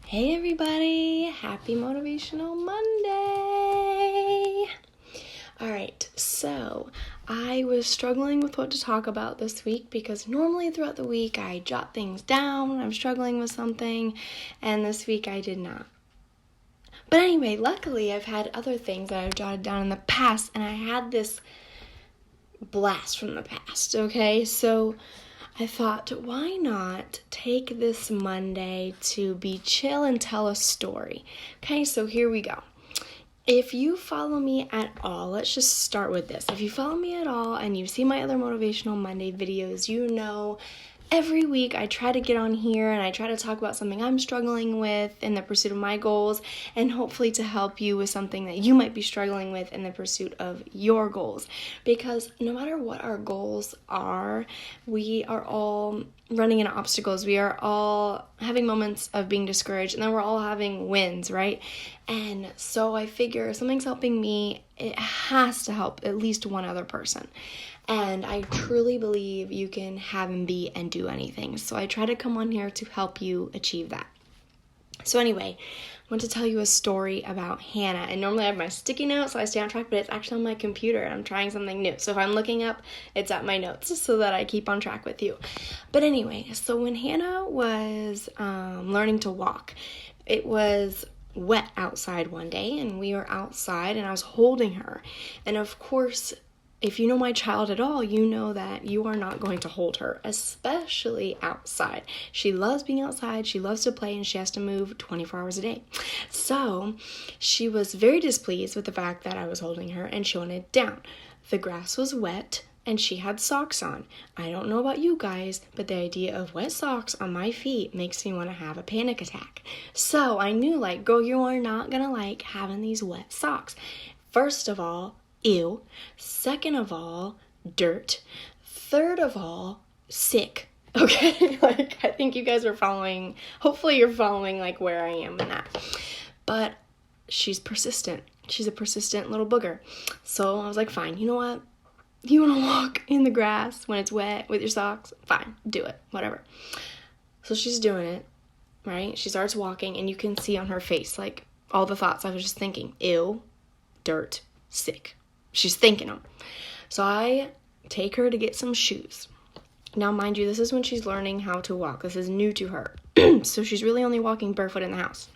Hey everybody, happy Motivational Monday! Alright, so I was struggling with what to talk about this week because normally throughout the week I jot things down when I'm struggling with something, and this week I did not. But anyway, luckily I've had other things that I've jotted down in the past, and I had this blast from the past, okay? So I thought, why not take this Monday to be chill and tell a story? Okay, so here we go. If you follow me at all, let's just start with this. If you follow me at all and you see my other Motivational Monday videos, you know every week I try to get on here and I try to talk about something I'm struggling with in the pursuit of my goals, and hopefully to help you with something that you might be struggling with in the pursuit of your goals. Because no matter what our goals are, we are all running into obstacles. We are all having moments of being discouraged, and then we're all having wins, right? And so I figure if something's helping me, it has to help at least one other person. And I truly believe you can have and be and do anything. So I try to come on here to help you achieve that. So anyway, I want to tell you a story about Hannah. And normally I have my sticky notes so I stay on track, but it's actually on my computer and I'm trying something new. So if I'm looking up, it's at my notes so that I keep on track with you. But anyway, so when Hannah was learning to walk, it was wet outside one day, and we were outside and I was holding her. And of course, if you know my child at all, you know that you are not going to hold her, especially outside. She loves being outside, she loves to play, and she has to move 24 hours a day. So she was very displeased with the fact that I was holding her, and she wanted down. The grass was wet, and she had socks on. I don't know about you guys, but the idea of wet socks on my feet makes me want to have a panic attack. So I knew, girl, you are not going to like having these wet socks. First of all, ew. Second of all, dirt. Third of all, sick. Okay? I think you guys are following. Hopefully you're following, where I am in that. But she's persistent. She's a persistent little booger. So I was like, fine, you know what? You want to walk in the grass when it's wet with your socks? Fine, do it. Whatever. So she's doing it, right? She starts walking, and you can see on her face, all the thoughts I was just thinking. Ew, dirt, sick. She's thinking them. So I take her to get some shoes. Now, mind you, this is when she's learning how to walk. This is new to her. So she's really only walking barefoot in the house.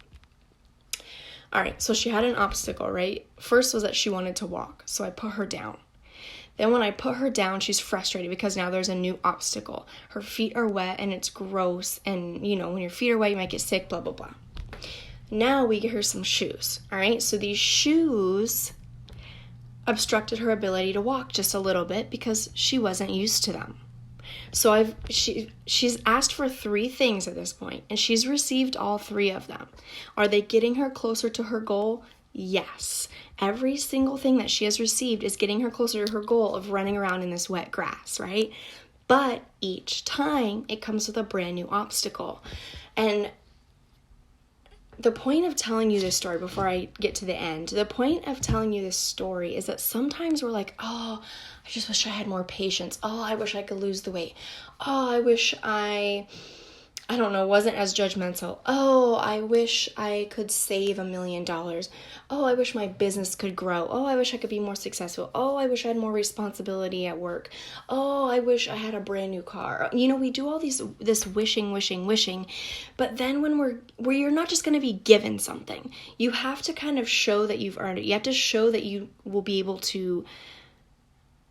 All right, so she had an obstacle, right? First was that she wanted to walk, so I put her down. Then when I put her down, she's frustrated because now there's a new obstacle. Her feet are wet and it's gross, and when your feet are wet, you might get sick, blah, blah, blah. Now we get her some shoes, all right? So these shoes obstructed her ability to walk just a little bit because she wasn't used to them. So she's asked for 3 things at this point, and she's received all 3 of them. Are they getting her closer to her goal? Yes. Every single thing that she has received is getting her closer to her goal of running around in this wet grass, right? But each time it comes with a brand new obstacle. And the point of telling you this story before I get to the end, the point of telling you this story is that sometimes we're like, oh, I just wish I had more patience. Oh, I wish I could lose the weight. Oh, I wish I wasn't as judgmental. Oh, I wish I could save $1 million. Oh, I wish my business could grow. Oh, I wish I could be more successful. Oh, I wish I had more responsibility at work. Oh, I wish I had a brand new car. We do all this wishing, but then when you're not just going to be given something. You have to kind of show that you've earned it. You have to show that you will be able to,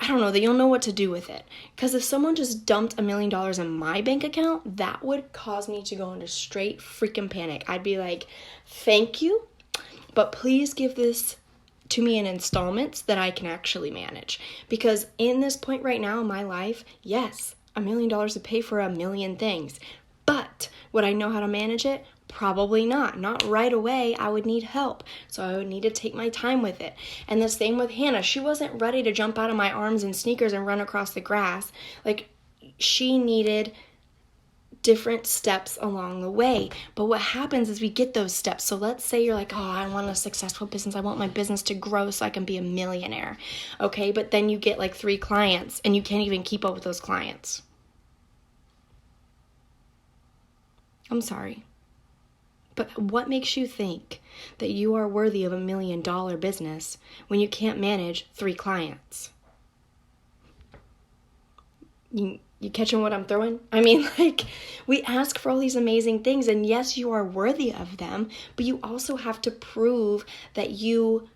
that you'll know what to do with it. Because if someone just dumped $1 million in my bank account, that would cause me to go into straight freaking panic. I'd be like, thank you, but please give this to me in installments that I can actually manage. Because in this point right now in my life, yes, $1 million would pay for a million things. But would I know how to manage it? Probably not. Not right away. I would need help. So I would need to take my time with it. And the same with Hannah. She wasn't ready to jump out of my arms in sneakers and run across the grass. She needed different steps along the way. But what happens is we get those steps. So let's say you're like, oh, I want a successful business. I want my business to grow so I can be a millionaire. Okay, but then you get 3 clients and you can't even keep up with those clients. I'm sorry. But what makes you think that you are worthy of $1 million business when you can't manage 3 clients? You catching what I'm throwing? I mean, like, we ask for all these amazing things, and yes, you are worthy of them, but you also have to prove that you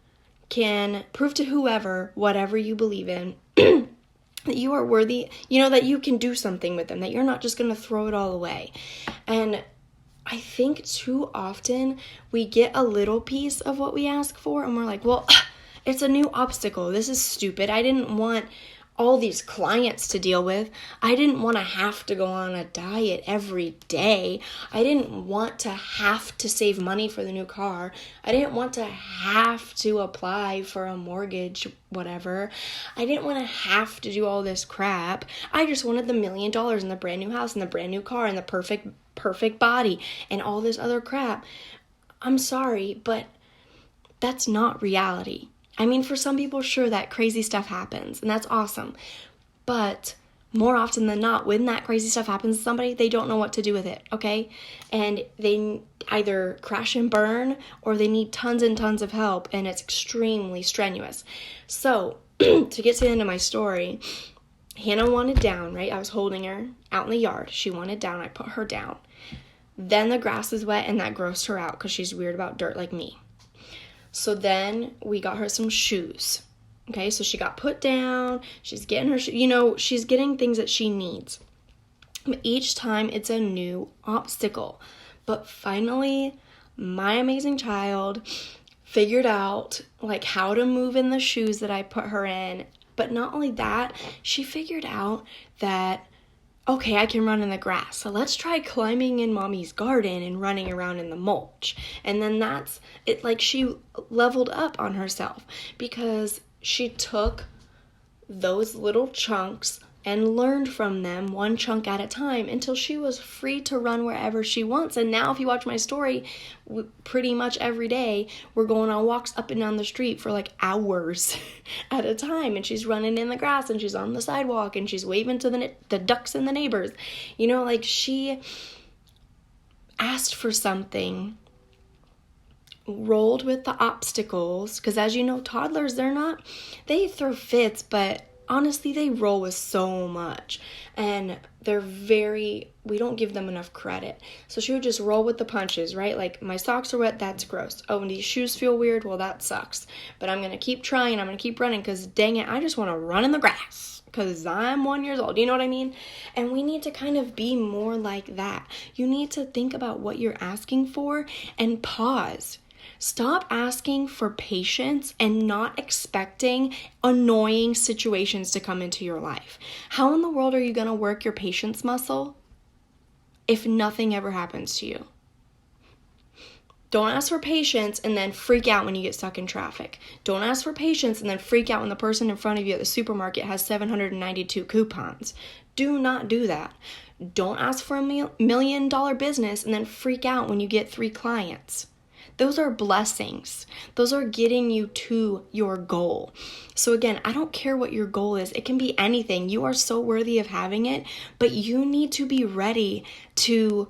can prove to whoever, whatever you believe in, that you are worthy, that you can do something with them, that you're not just going to throw it all away. And I think too often we get a little piece of what we ask for and we're like, well, it's a new obstacle. This is stupid. I didn't want all these clients to deal with. I didn't want to have to go on a diet every day. I didn't want to have to save money for the new car. I didn't want to have to apply for a mortgage, whatever. I didn't want to have to do all this crap. I just wanted the $1 million and the brand new house and the brand new car and the perfect body and all this other crap. I'm sorry, but that's not reality. I mean, for some people, sure, that crazy stuff happens, and that's awesome. But more often than not, when that crazy stuff happens to somebody, they don't know what to do with it, okay? And they either crash and burn, or they need tons and tons of help, and it's extremely strenuous. So, to get to the end of my story, Hannah wanted down, right? I was holding her out in the yard. She wanted down. I put her down. Then the grass was wet, and that grossed her out because she's weird about dirt like me. So then we got her some shoes. Okay, so she got put down. She's getting her, she's getting things that she needs. But each time it's a new obstacle. But finally, my amazing child figured out like how to move in the shoes that I put her in. But not only that, she figured out that, okay, I can run in the grass. So let's try climbing in mommy's garden and running around in the mulch. And then that's it, like she leveled up on herself because she took those little chunks and learned from them one chunk at a time until she was free to run wherever she wants. And now if you watch my story, pretty much every day we're going on walks up and down the street for like hours at a time, and she's running in the grass and she's on the sidewalk and she's waving to the ducks and the neighbors. Like she asked for something, rolled with the obstacles, because as you know, toddlers, they throw fits, but honestly, they roll with so much, and we don't give them enough credit. So she would just roll with the punches, right? Like, my socks are wet, that's gross. Oh, and these shoes feel weird, well, that sucks. But I'm going to keep trying, I'm going to keep running, because dang it, I just want to run in the grass, because I'm 1 year old, you know what I mean? And we need to kind of be more like that. You need to think about what you're asking for and pause. Stop asking for patience and not expecting annoying situations to come into your life. How in the world are you going to work your patience muscle if nothing ever happens to you? Don't ask for patience and then freak out when you get stuck in traffic. Don't ask for patience and then freak out when the person in front of you at the supermarket has 792 coupons. Do not do that. Don't ask for a $1 million business and then freak out when you get 3 clients. Those are blessings. Those are getting you to your goal. So again, I don't care what your goal is. It can be anything. You are so worthy of having it, but you need to be ready to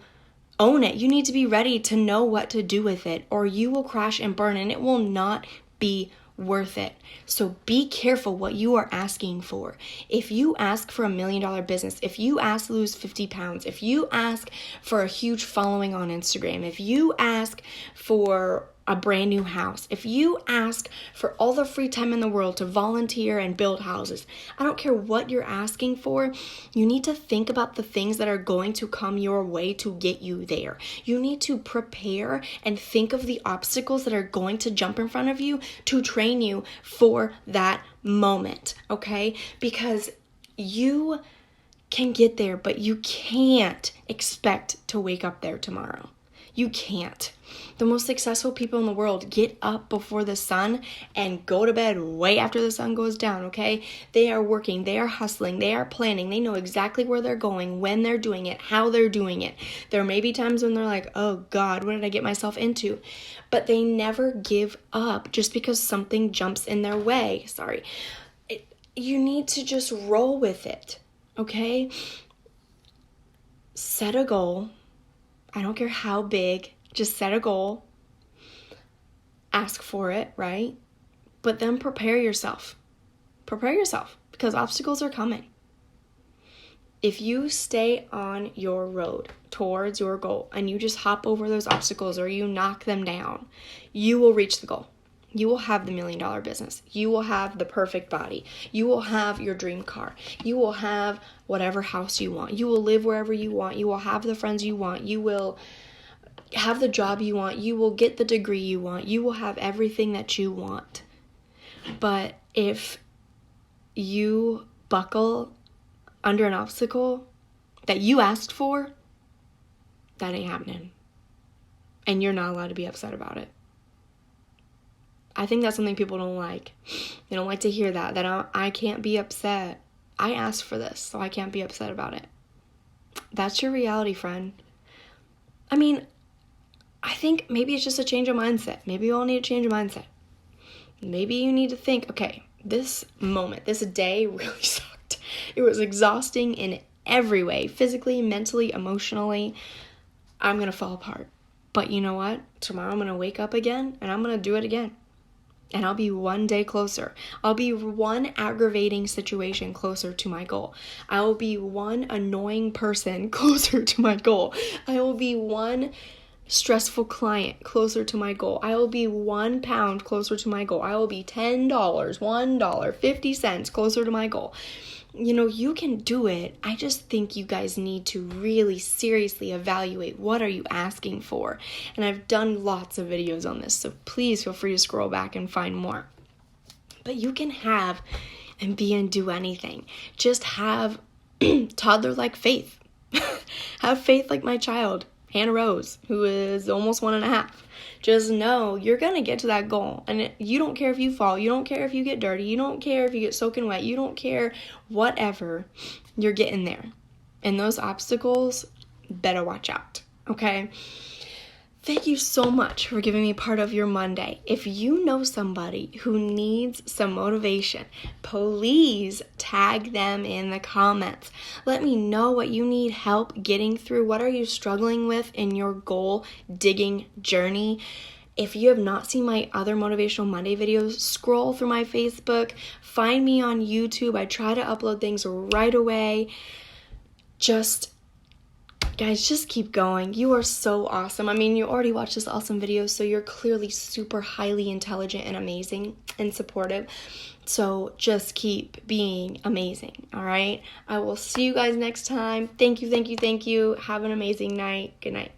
own it. You need to be ready to know what to do with it, or you will crash and burn and it will not be worth it. So be careful what you are asking for. If you ask for $1 million business, if you ask to lose 50 pounds, if you ask for a huge following on Instagram, if you ask for a brand new house, if you ask for all the free time in the world to volunteer and build houses, I don't care what you're asking for, you need to think about the things that are going to come your way to get you there. You need to prepare and think of the obstacles that are going to jump in front of you to train you for that moment, okay? Because you can get there, but you can't expect to wake up there tomorrow. You can't. The most successful people in the world get up before the sun and go to bed way after the sun goes down, okay? They are working, they are hustling, they are planning, they know exactly where they're going, when they're doing it, how they're doing it. There may be times when they're like, oh God, what did I get myself into? But they never give up just because something jumps in their way. You need to just roll with it, okay? Set a goal. I don't care how big. Just set a goal, ask for it, right? But then prepare yourself. Prepare yourself because obstacles are coming. If you stay on your road towards your goal and you just hop over those obstacles or you knock them down, you will reach the goal. You will have the $1 million business. You will have the perfect body. You will have your dream car. You will have whatever house you want. You will live wherever you want. You will have the friends you want. You will have the job you want. You will get the degree you want. You will have everything that you want. But if you buckle under an obstacle that you asked for, that ain't happening. And you're not allowed to be upset about it. I think that's something people don't like. They don't like to hear that I can't be upset. I asked for this, so I can't be upset about it. That's your reality, friend. I mean, I think maybe it's just a change of mindset. Maybe you all need to change your mindset. Maybe you need to think, okay, this moment, this day really sucked. It was exhausting in every way, physically, mentally, emotionally. I'm going to fall apart. But you know what? Tomorrow I'm going to wake up again and I'm going to do it again. And I'll be one day closer. I'll be one aggravating situation closer to my goal. I will be one annoying person closer to my goal. I will be one stressful client closer to my goal. I will be 1 pound closer to my goal. I will be $10, $1, 50 cents closer to my goal. You know, you can do it. I just think you guys need to really seriously evaluate what are you asking for. And I've done lots of videos on this, so please feel free to scroll back and find more. But you can have and be and do anything. Just have toddler-like faith. Have faith like my child, Hannah Rose, who is almost 1.5. Just know you're going to get to that goal. And you don't care if you fall. You don't care if you get dirty. You don't care if you get soaking wet. You don't care whatever. You're getting there. And those obstacles, better watch out. Okay? Thank you so much for giving me part of your Monday. If you know somebody who needs some motivation, please tag them in the comments. Let me know what you need help getting through. What are you struggling with in your goal digging journey? If you have not seen my other Motivational Monday videos, scroll through my Facebook, find me on YouTube. I try to upload things right away. Guys, just keep going. You are so awesome. I mean, you already watched this awesome video, so you're clearly super highly intelligent and amazing and supportive. So just keep being amazing, all right? I will see you guys next time. Thank you. Have an amazing night. Good night.